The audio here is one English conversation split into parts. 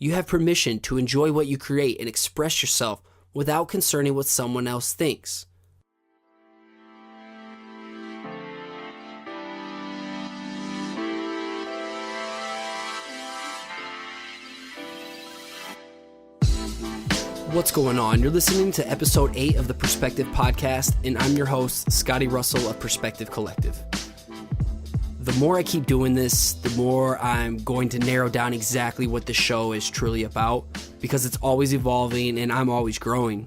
You have permission to enjoy what you create and express yourself without concerning what someone else thinks. What's going on? You're listening to episode 8 of the Perspective Podcast, and I'm your host, Scotty.D.Russell of Perspective Collective. The more I keep doing this, the more I'm going to narrow down exactly what the show is truly about, because it's always evolving and I'm always growing.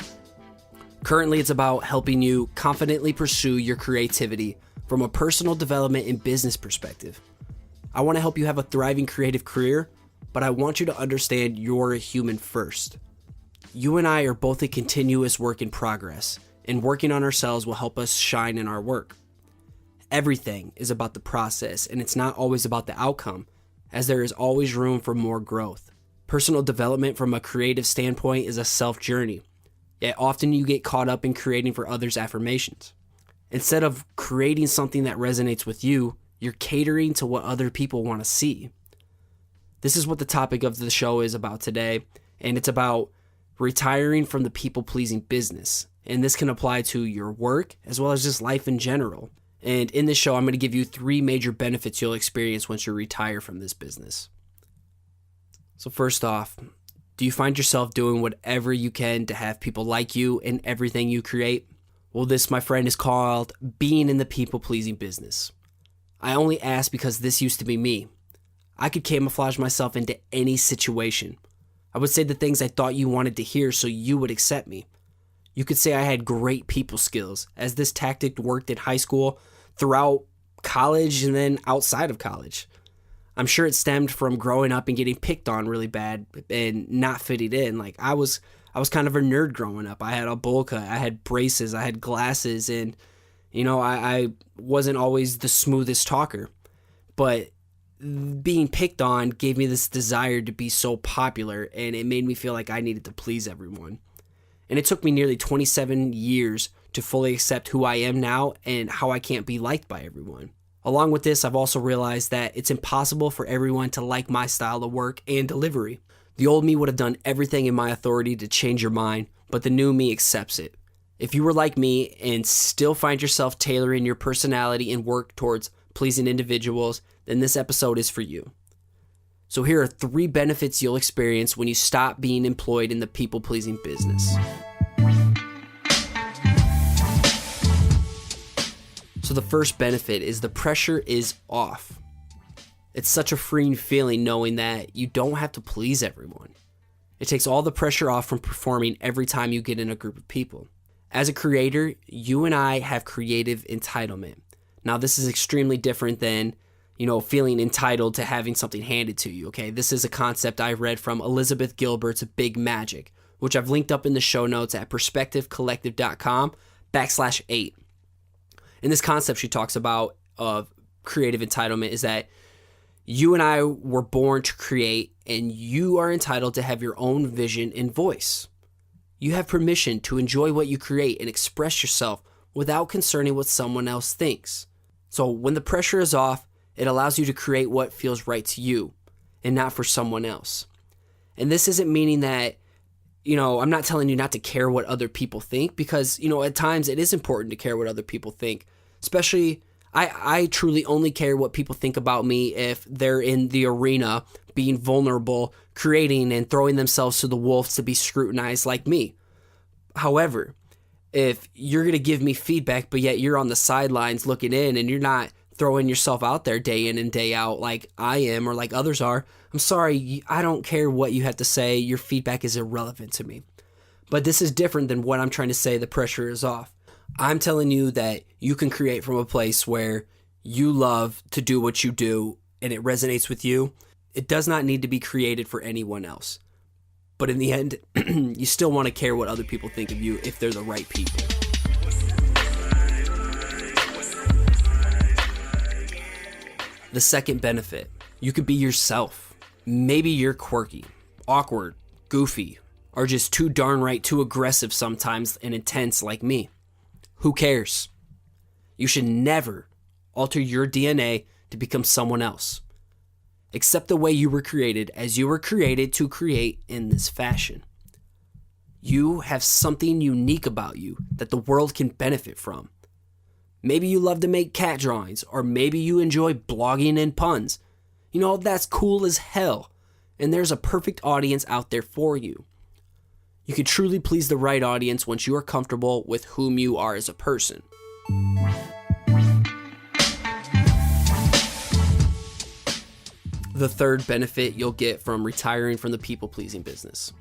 Currently, it's about helping you confidently pursue your creativity from a personal development and business perspective. I want to help you have a thriving creative career, but I want you to understand you're a human first. You and I are both a continuous work in progress, and working on ourselves will help us shine in our work. Everything is about the process, and it's not always about the outcome, as there is always room for more growth. Personal development from a creative standpoint is a self-journey, yet often you get caught up in creating for others' affirmations. Instead of creating something that resonates with you, you're catering to what other people want to see. This is what the topic of the show is about today, and it's about retiring from the people-pleasing business. And this can apply to your work as well as just life in general. And in this show, I'm going to give you 3 major benefits you'll experience once you retire from this business. So first off, do you find yourself doing whatever you can to have people like you in everything you create? Well, this, my friend, is called being in the people-pleasing business. I only ask because this used to be me. I could camouflage myself into any situation. I would say the things I thought you wanted to hear so you would accept me. You could say I had great people skills, as this tactic worked in high school, throughout college, and then outside of college. I'm sure it stemmed from growing up and getting picked on really bad and not fitting in. Like I was kind of a nerd growing up. I had a Blookah, I had braces, I had glasses, and I wasn't always the smoothest talker. But being picked on gave me this desire to be so popular, and it made me feel like I needed to please everyone. And it took me nearly 27 years to fully accept who I am now and how I can't be liked by everyone. Along with this, I've also realized that it's impossible for everyone to like my style of work and delivery. The old me would have done everything in my authority to change your mind, but the new me accepts it. If you were like me and still find yourself tailoring your personality and work towards pleasing individuals, then this episode is for you. So here are 3 benefits you'll experience when you stop being employed in the people-pleasing business. So the first benefit is the pressure is off. It's such a freeing feeling knowing that you don't have to please everyone. It takes all the pressure off from performing every time you get in a group of people. As a creator, you and I have creative entitlement. Now this is extremely different than feeling entitled to having something handed to you, okay? This is a concept I read from Elizabeth Gilbert's Big Magic, which I've linked up in the show notes at perspectivecollective.com/8. In this concept she talks about of creative entitlement is that you and I were born to create, and you are entitled to have your own vision and voice. You have permission to enjoy what you create and express yourself without concerning what someone else thinks. So when the pressure is off, it allows you to create what feels right to you and not for someone else. And this isn't meaning that, I'm not telling you not to care what other people think, because, at times it is important to care what other people think. Especially, I truly only care what people think about me if they're in the arena being vulnerable, creating and throwing themselves to the wolves to be scrutinized like me. However, if you're going to give me feedback, but yet you're on the sidelines looking in and you're not throwing yourself out there day in and day out like I am or like others are, I'm sorry, I don't care what you have to say. Your feedback is irrelevant to me. But this is different than what I'm trying to say. The pressure is off. I'm telling you that you can create from a place where you love to do what you do and it resonates with you. It does not need to be created for anyone else. But in the end, you still want to care what other people think of you if they're the right people. The second benefit, you could be yourself. Maybe you're quirky, awkward, goofy, or just too darn right too aggressive sometimes and intense like me. Who cares? You should never alter your DNA to become someone else. Accept the way you were created, as you were created to create in this fashion. You have something unique about you that the world can benefit from. Maybe you love to make cat drawings, or maybe you enjoy blogging and puns. That's cool as hell, and there's a perfect audience out there for you. You can truly please the right audience once you are comfortable with whom you are as a person. The third benefit you'll get from retiring from the people-pleasing business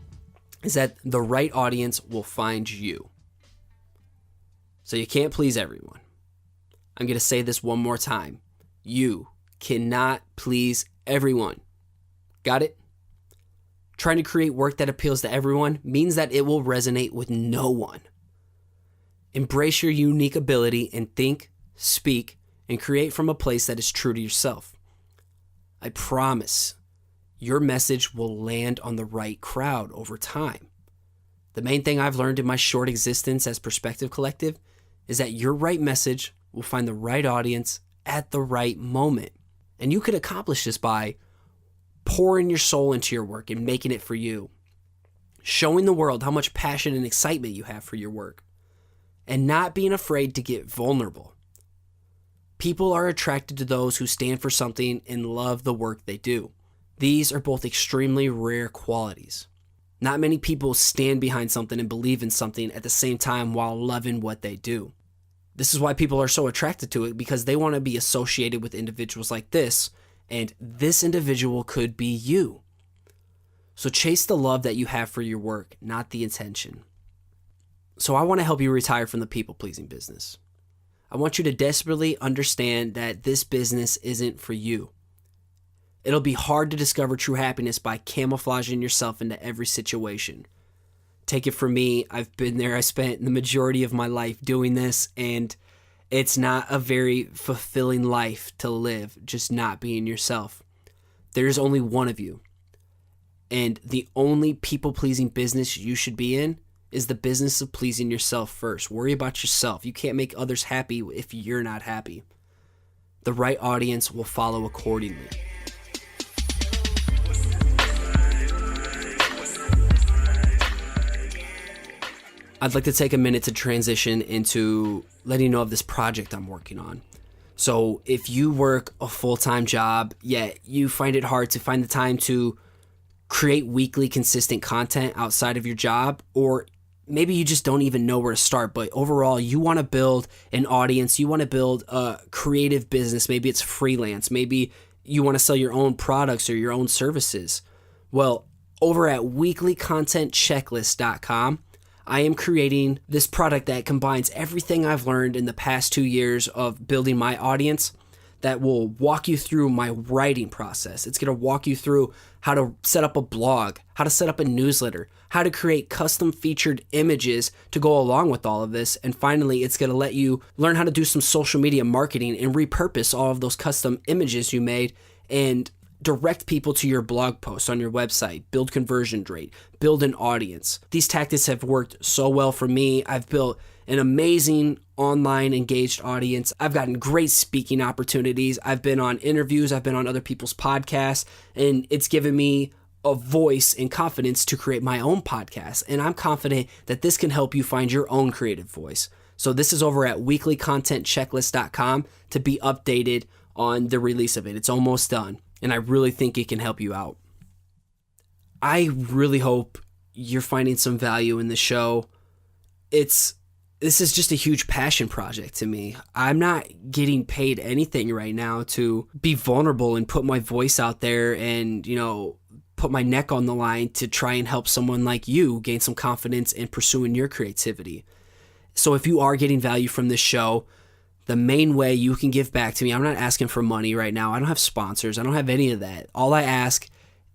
is that the right audience will find you. So you can't please everyone. I'm going to say this one more time. You cannot please everyone. Got it? Trying to create work that appeals to everyone means that it will resonate with no one. Embrace your unique ability and think, speak, and create from a place that is true to yourself. I promise your message will land on the right crowd over time. The main thing I've learned in my short existence as Perspective Collective is that your right message will find the right audience at the right moment. And you can accomplish this by pouring your soul into your work and making it for you. Showing the world how much passion and excitement you have for your work. And not being afraid to get vulnerable. People are attracted to those who stand for something and love the work they do. These are both extremely rare qualities. Not many people stand behind something and believe in something at the same time while loving what they do. This is why people are so attracted to it, because they want to be associated with individuals like this, and this individual could be you. So chase the love that you have for your work, not the intention. So I want to help you retire from the people-pleasing business. I want you to desperately understand that this business isn't for you. It'll be hard to discover true happiness by camouflaging yourself into every situation. Take it from me, I've been there. I spent the majority of my life doing this, and it's not a very fulfilling life to live, just not being yourself. There's only one of you. And the only people-pleasing business you should be in is the business of pleasing yourself first. Worry about yourself. You can't make others happy if you're not happy. The right audience will follow accordingly. I'd like to take a minute to transition into letting you know of this project I'm working on. So if you work a full-time job, yet you find it hard to find the time to create weekly consistent content outside of your job, or maybe you just don't even know where to start, but overall you want to build an audience, you want to build a creative business, maybe it's freelance, maybe you want to sell your own products or your own services. Well, over at weeklycontentchecklist.com, I am creating this product that combines everything I've learned in the past 2 years of building my audience that will walk you through my writing process. It's going to walk you through how to set up a blog, how to set up a newsletter, how to create custom featured images to go along with all of this. And finally, it's going to let you learn how to do some social media marketing and repurpose all of those custom images you made and direct people to your blog posts on your website, build conversion rate, build an audience. These tactics have worked so well for me. I've built an amazing online engaged audience. I've gotten great speaking opportunities. I've been on interviews. I've been on other people's podcasts, and it's given me a voice and confidence to create my own podcast. And I'm confident that this can help you find your own creative voice. So this is over at weeklycontentchecklist.com to be updated on the release of it. It's almost done, and I really think it can help you out. I really hope you're finding some value in the show. This is just a huge passion project to me. I'm not getting paid anything right now to be vulnerable and put my voice out there and, put my neck on the line to try and help someone like you gain some confidence in pursuing your creativity. So if you are getting value from this show, the main way you can give back to me, I'm not asking for money right now. I don't have sponsors. I don't have any of that. All I ask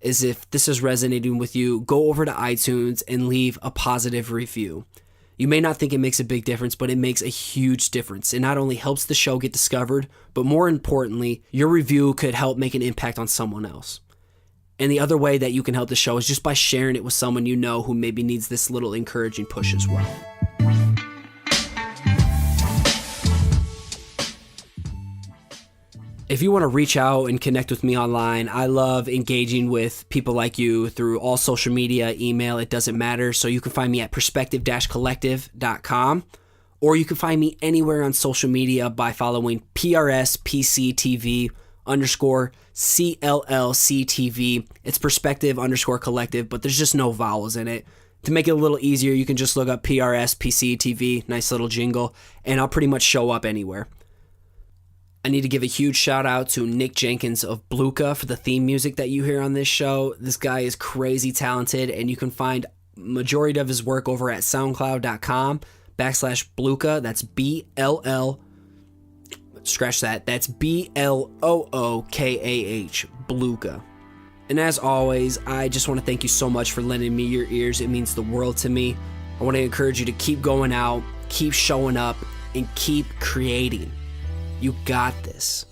is if this is resonating with you, go over to iTunes and leave a positive review. You may not think it makes a big difference, but it makes a huge difference. It not only helps the show get discovered, but more importantly, your review could help make an impact on someone else. And the other way that you can help the show is just by sharing it with someone you know who maybe needs this little encouraging push as well. If If you want to reach out and connect with me online, I love engaging with people like you through all social media, email, it doesn't matter. So you can find me at perspective-collective.com, or you can find me anywhere on social media by following PRSPCTV_CLLCTV. It's perspective_collective, but there's just no vowels in it. To make it a little easier, you can just look up PRSPCTV, nice little jingle, and I'll pretty much show up anywhere. I need to give a huge shout out to Nick Jenkins of Blookah for the theme music that you hear on this show. This guy is crazy talented, and you can find majority of his work over at soundcloud.com/Blookah. That's BLL. Scratch that. That's BLOOKAH. Blookah. And as always, I just want to thank you so much for lending me your ears. It means the world to me. I want to encourage you to keep going out, keep showing up, and keep creating. You got this.